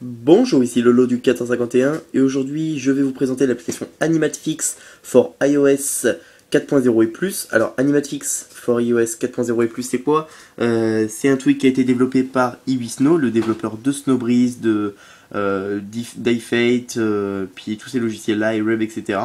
Bonjour, ici Lolo du 451 et aujourd'hui je vais vous présenter l'application Animatfix for iOS 4.0 et plus. Alors Animatfix for iOS 4.0 et plus c'est quoi? C'est un tweak qui a été développé par Ibisno, le développeur de Snowbreeze, d'iFate, puis tous ces logiciels-là, iRub, etc.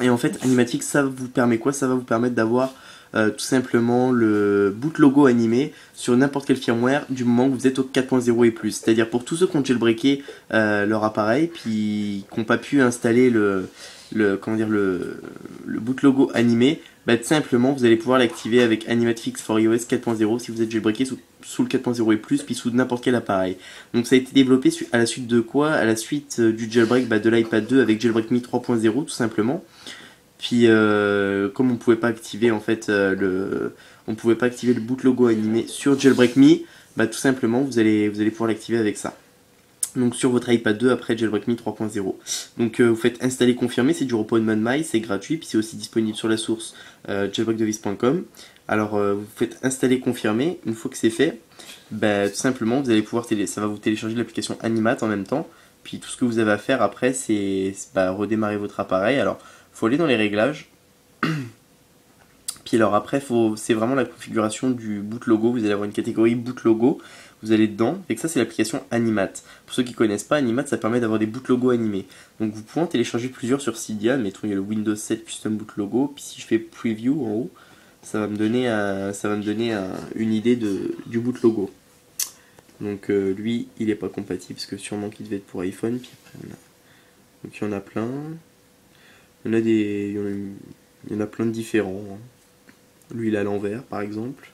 Et en fait, Animatix, ça vous permet quoi? Ça va vous permettre d'avoir tout simplement le boot logo animé sur n'importe quel firmware du moment que vous êtes au 4.0 et plus. C'est-à-dire pour tous ceux qui ont jailbreaké leur appareil, puis qui n'ont pas pu installer comment dire, le boot logo animé, bah, tout simplement vous allez pouvoir l'activer avec Animatfix for iOS 4.0 si vous êtes jailbreaké sous le 4.0 et plus, puis sous n'importe quel appareil. Donc ça a été développé à la suite de quoi? À la suite du jailbreak de l'iPad 2 avec Jailbreak Me 3.0 tout simplement. Puis comme on pouvait pas activer en fait on pouvait pas activer le boot logo animé sur Jailbreak Me, bah tout simplement vous allez pouvoir l'activer avec ça. Donc sur votre iPad 2 après Jailbreak Me 3.0. Donc vous faites installer confirmer, c'est du repos de ModMy, c'est gratuit, puis c'est aussi disponible sur la source jailbreakdevice.com. Alors vous faites installer confirmer, une fois que c'est fait, bah, tout simplement vous allez pouvoir ça va vous télécharger l'application Animat en même temps. Puis tout ce que vous avez à faire après c'est bah, redémarrer votre appareil. Alors faut aller dans les réglages. Puis alors après, c'est vraiment la configuration du boot logo. Vous allez avoir une catégorie boot logo. Vous allez dedans. Et que ça, c'est l'application Animat. Pour ceux qui ne connaissent pas, Animat, ça permet d'avoir des boot logos animés. Donc vous pouvez en télécharger plusieurs sur Cydia. Mettons, il y a le Windows 7 Custom Boot Logo. Puis si je fais Preview en haut, ça va me donner, une idée du boot logo. Donc lui, il n'est pas compatible parce que sûrement qu'il devait être pour iPhone. Puis après, donc il y en a plein. Il y en a plein de différents, hein. Lui, il est à l'envers, par exemple.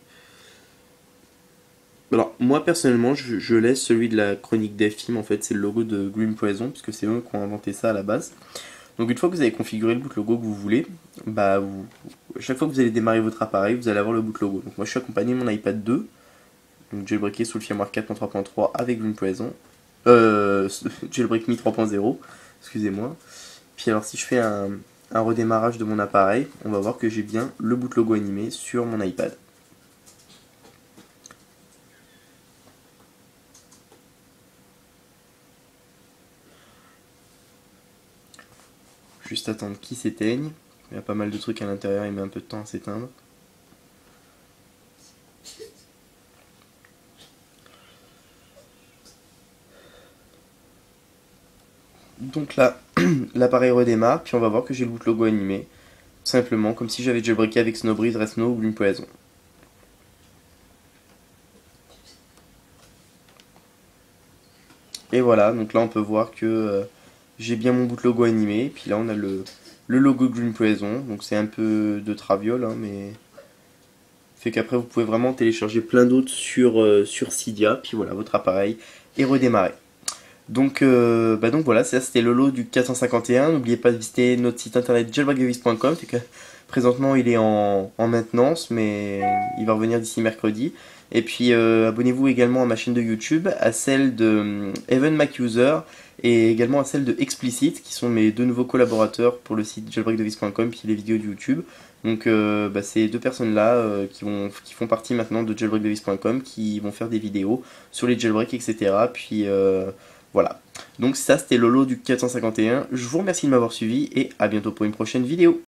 Alors, moi, personnellement, je laisse celui de la chronique des films. En fait, c'est le logo de Green Poison, puisque c'est eux qui ont inventé ça à la base. Donc, une fois que vous avez configuré le boot logo que vous voulez, bah, chaque fois que vous allez démarrer votre appareil, vous allez avoir le boot logo. Donc, moi, je suis accompagné de mon iPad 2, donc jailbreaké sous le firmware 4.3.3 avec Green Poison. Jailbreak Me 3.0, excusez-moi. Puis, alors, si je fais un redémarrage de mon appareil, on va voir que j'ai bien le boot logo animé sur mon iPad. Juste attendre qu'il s'éteigne. Il y a pas mal de trucs à l'intérieur, il met un peu de temps à s'éteindre. Donc là, l'appareil redémarre, puis on va voir que j'ai le boot logo animé. Simplement, comme si j'avais jailbreaké avec Snowbreeze, Resno ou Green Poison. Et voilà, donc là on peut voir que j'ai bien mon boot logo animé. Puis là on a le logo Green Poison. Donc c'est un peu de traviole, hein, mais fait qu'après vous pouvez vraiment télécharger plein d'autres sur Cydia. Puis voilà, votre appareil est redémarré. Donc voilà, ça c'était le lot du 451. N'oubliez pas de visiter notre site internet jailbreakdevice.com. Présentement il est en maintenance, mais il va revenir d'ici mercredi. Et puis abonnez-vous également à ma chaîne de YouTube, à celle de Evan MacUser et également à celle de Explicit, qui sont mes deux nouveaux collaborateurs pour le site jailbreakdevice.com puis les vidéos de YouTube. Donc ces deux personnes-là qui font partie maintenant de jailbreakdevice.com, qui vont faire des vidéos sur les jailbreaks, etc. Puis voilà. Donc ça c'était Lolo du 451. Je vous remercie de m'avoir suivi et à bientôt pour une prochaine vidéo.